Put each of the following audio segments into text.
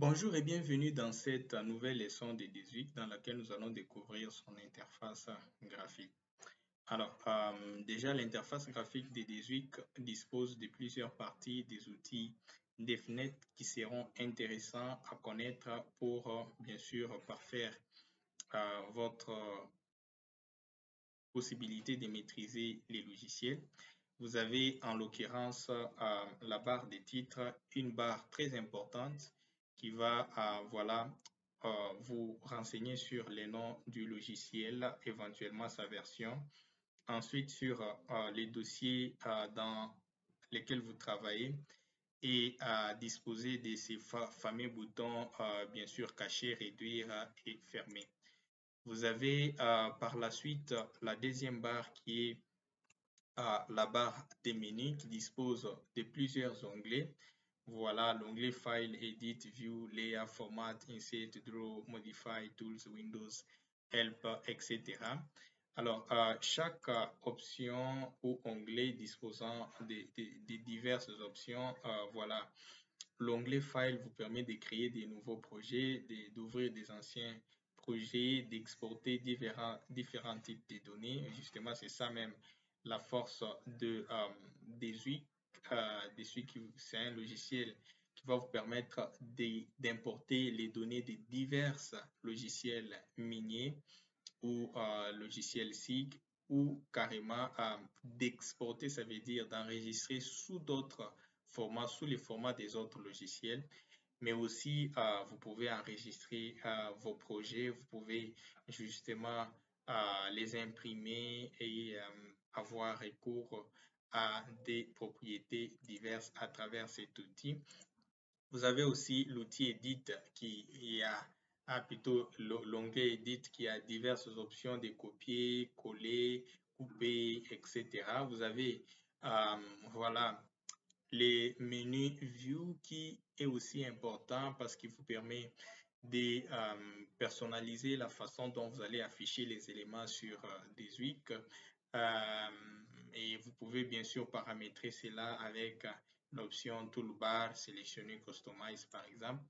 Bonjour et bienvenue dans cette nouvelle leçon de 18 dans laquelle nous allons découvrir son interface graphique. Alors, déjà, l'interface graphique de 18 dispose de plusieurs parties, des outils, des fenêtres qui seront intéressants à connaître pour, bien sûr, parfaire votre possibilité de maîtriser les logiciels. Vous avez en l'occurrence la barre des titres, une barre très importante qui va vous renseigner sur les noms du logiciel, éventuellement sa version. Ensuite, sur les dossiers dans lesquels vous travaillez et à disposer de ces fameux boutons, bien sûr, cacher, réduire et fermer. Vous avez par la suite la deuxième barre qui est la barre des menus qui dispose de plusieurs onglets. Voilà l'onglet File, Edit, View, Layer, Format, Insert, Draw, Modify, Tools, Windows, Help, etc. Alors, chaque option ou onglet disposant de diverses options, voilà. L'onglet File vous permet de créer des nouveaux projets, d'ouvrir des anciens projets, d'exporter différents types de données. Justement, c'est ça même la force des UI. C'est un logiciel qui va vous permettre d'importer les données de divers logiciels miniers ou logiciels SIG ou carrément d'exporter, ça veut dire d'enregistrer sous d'autres formats, sous les formats des autres logiciels, mais aussi vous pouvez enregistrer vos projets, vous pouvez justement les imprimer et avoir recours à des propriétés diverses à travers cet outil. Vous avez aussi l'outil Edit qui a plutôt l'onglet Edit qui a diverses options de copier, coller, couper, etc. Vous avez voilà les menus View qui est aussi important parce qu'il vous permet de personnaliser la façon dont vous allez afficher les éléments sur des Wix. Et vous pouvez bien sûr paramétrer cela avec l'option Toolbar, sélectionner Customize par exemple.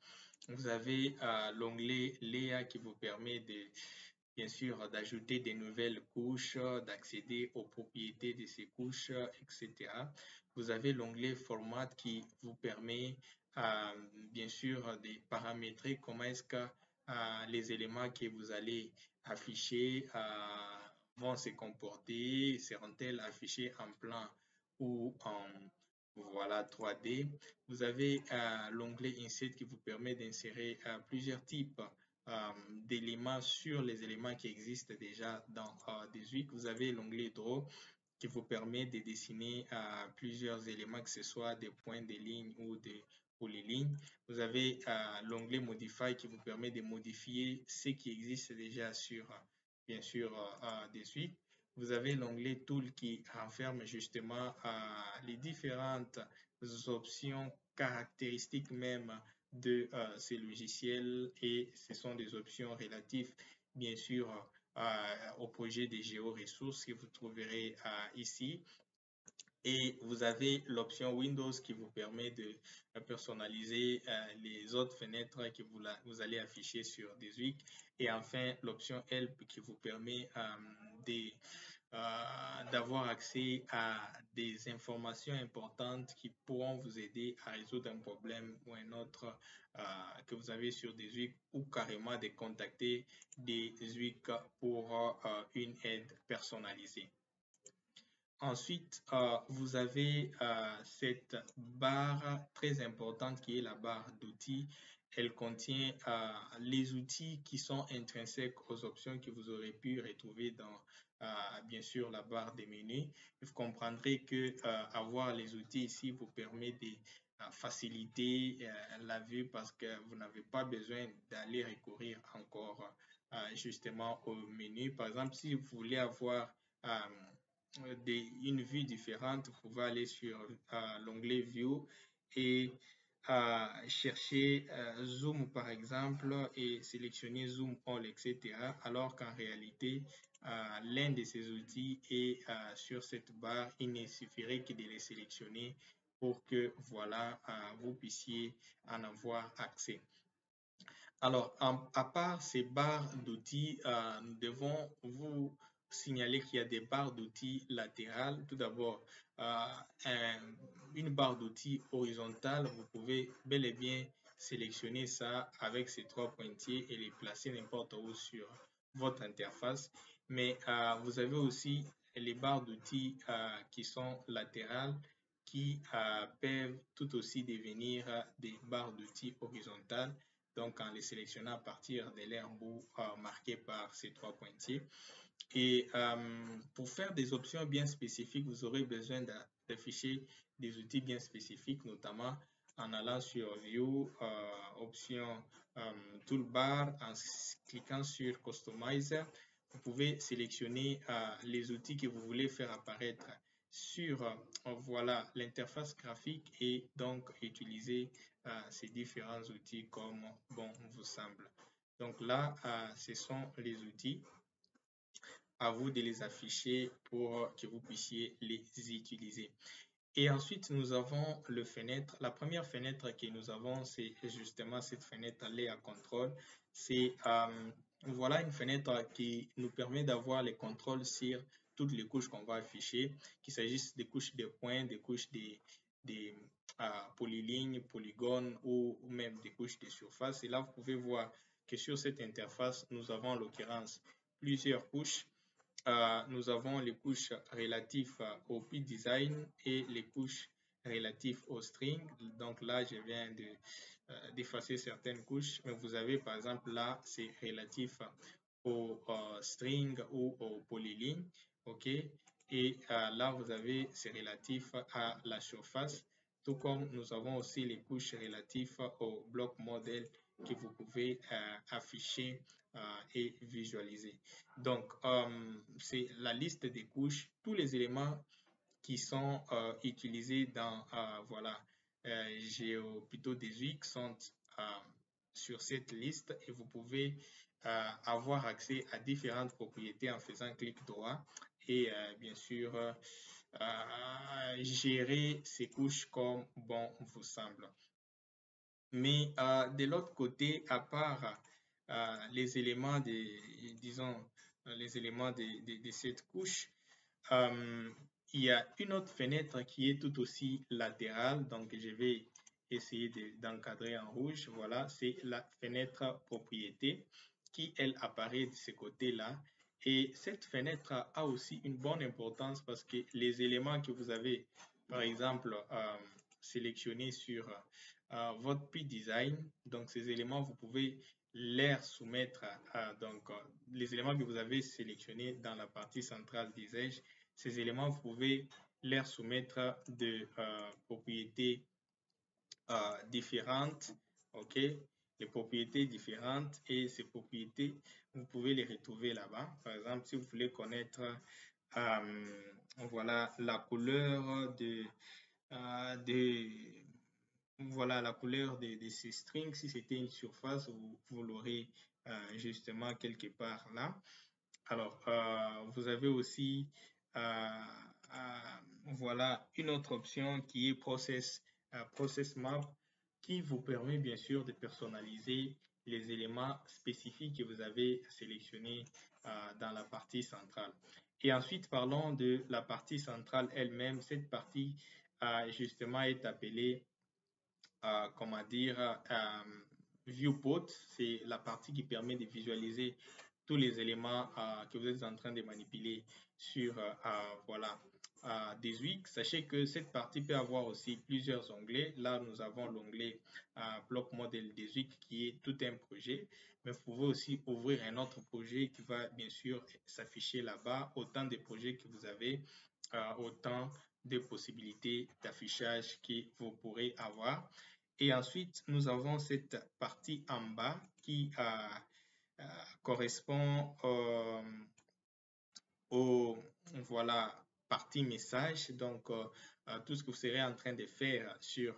Vous avez l'onglet Layer qui vous permet de, bien sûr, d'ajouter des nouvelles couches, d'accéder aux propriétés de ces couches, etc. Vous avez l'onglet Format qui vous permet, bien sûr, de paramétrer comment est-ce que les éléments que vous allez afficher vont se comporter, seront-elles affichées en plan ou en voilà 3D. Vous avez l'onglet Insert qui vous permet d'insérer plusieurs types d'éléments sur les éléments qui existent déjà dans des Wix. Vous avez l'onglet Draw qui vous permet de dessiner plusieurs éléments, que ce soit des points, des lignes ou des polylignes. Vous avez l'onglet Modify qui vous permet de modifier ce qui existe déjà sur, bien sûr, des Wix. Vous avez l'onglet Tool qui renferme justement les différentes options caractéristiques même de ces logiciels et ce sont des options relatives bien sûr au projet des géoressources que vous trouverez ici. Et vous avez l'option Windows qui vous permet de personnaliser les autres fenêtres que vous allez afficher sur des Wix. Et enfin, l'option Help qui vous permet d'avoir accès à des informations importantes qui pourront vous aider à résoudre un problème ou un autre que vous avez sur des Wix ou carrément de contacter des Wix pour une aide personnalisée. Ensuite, vous avez cette barre très importante qui est la barre d'outils. Elle contient les outils qui sont intrinsèques aux options que vous aurez pu retrouver dans, bien sûr, la barre des menus. Vous comprendrez que avoir les outils ici vous permet de faciliter la vue parce que vous n'avez pas besoin d'aller recourir encore justement au menu. Par exemple, si vous voulez avoir une vue différente, vous pouvez aller sur l'onglet View et chercher Zoom par exemple et sélectionner Zoom All, etc. Alors qu'en réalité, l'un de ces outils est sur cette barre. Il ne suffirait que de les sélectionner pour que voilà, vous puissiez en avoir accès. Alors, à part ces barres d'outils, nous devons vous signaler qu'il y a des barres d'outils latérales. Tout d'abord, une barre d'outils horizontale, vous pouvez bel et bien sélectionner ça avec ces trois pointillés et les placer n'importe où sur votre interface. Mais vous avez aussi les barres d'outils qui sont latérales qui peuvent tout aussi devenir des barres d'outils horizontales donc en les sélectionnant à partir de l'herbe marqué par ces trois pointillés. Et pour faire des options bien spécifiques, vous aurez besoin d'afficher des outils bien spécifiques, notamment en allant sur View, option Toolbar, en cliquant sur Customizer. Vous pouvez sélectionner les outils que vous voulez faire apparaître sur voilà l'interface graphique et donc utiliser ces différents outils comme bon vous semble. Donc là, ce sont les outils. À vous de les afficher pour que vous puissiez les utiliser. Et ensuite, nous avons le fenêtre. La première fenêtre que nous avons, c'est justement cette fenêtre Layer Control. C'est voilà une fenêtre qui nous permet d'avoir les contrôles sur toutes les couches qu'on va afficher, qu'il s'agisse des couches de points, des couches des polylignes, polygones ou même des couches de surface. Et là, vous pouvez voir que sur cette interface, nous avons en l'occurrence plusieurs couches. Nous avons les couches relatives au P design et les couches relatives au string. Donc là, je viens d'effacer certaines couches, mais vous avez par exemple là, c'est relatif au string ou au polyline. OK? Et là, vous avez, c'est relatif à la surface, tout comme nous avons aussi les couches relatives au bloc modèle que vous pouvez afficher et visualiser. Donc, c'est la liste des couches, tous les éléments qui sont utilisés dans voilà, GeoPython 18 sont euh, sur cette liste et vous pouvez avoir accès à différentes propriétés en faisant clic droit et bien sûr gérer ces couches comme bon vous semble. Mais de l'autre côté, à part les éléments disons, les éléments de cette couche, il y a une autre fenêtre qui est tout aussi latérale. Donc, je vais essayer d'encadrer en rouge. Voilà, c'est la fenêtre propriété qui, elle, apparaît de ce côté-là. Et cette fenêtre a aussi une bonne importance parce que les éléments que vous avez, par exemple, sélectionnés sur votre P-Design, donc ces éléments, vous pouvez les soumettre donc les éléments que vous avez sélectionnés dans la partie centrale des edges, ces éléments, vous pouvez les soumettre de propriétés différentes, ok? Les propriétés différentes et ces propriétés, vous pouvez les retrouver là-bas. Par exemple, si vous voulez connaître voilà la couleur de voilà la couleur de ces strings. Si c'était une surface, vous l'aurez justement quelque part là. Alors, vous avez aussi voilà une autre option qui est Process Map qui vous permet bien sûr de personnaliser les éléments spécifiques que vous avez sélectionnés dans la partie centrale. Et ensuite, parlons de la partie centrale elle-même. Cette partie justement est appelée comment dire, viewport, c'est la partie qui permet de visualiser tous les éléments que vous êtes en train de manipuler sur voilà, des Wix. Sachez que cette partie peut avoir aussi plusieurs onglets. Là, nous avons l'onglet bloc modèle des Wix qui est tout un projet, mais vous pouvez aussi ouvrir un autre projet qui va bien sûr s'afficher là-bas. Autant de projets que vous avez, autant de possibilités d'affichage que vous pourrez avoir. Et ensuite, nous avons cette partie en bas qui correspond au voilà, partie message. Donc, tout ce que vous serez en train de faire sur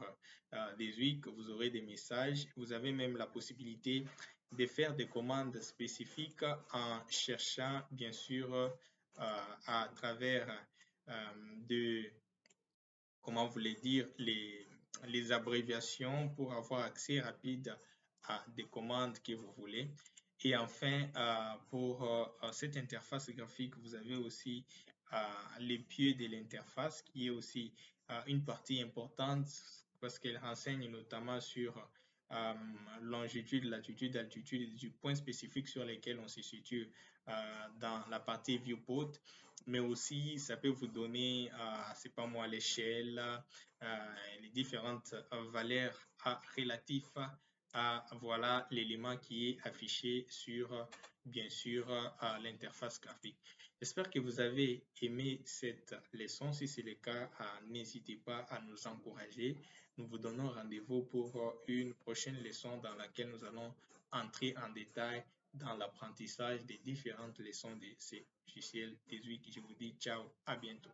des Wix, vous aurez des messages. Vous avez même la possibilité de faire des commandes spécifiques en cherchant, bien sûr, à travers de, comment vous voulez dire, les abréviations pour avoir accès rapide des commandes que vous voulez. Et enfin, pour cette interface graphique, vous avez aussi les pieds de l'interface, qui est aussi une partie importante parce qu'elle renseigne notamment sur longitude, latitude, altitude, du point spécifique sur lesquels on se situe dans la partie viewport, mais aussi ça peut vous donner, c'est pas moi, l'échelle, les différentes valeurs relatives à voilà l'élément qui est affiché sur, bien sûr, l'interface graphique. J'espère que vous avez aimé cette leçon. Si c'est le cas, n'hésitez pas à nous encourager. Nous vous donnons rendez-vous pour une prochaine leçon dans laquelle nous allons entrer en détail dans l'apprentissage des différentes leçons de ces logiciels 18. Je vous dis ciao, à bientôt.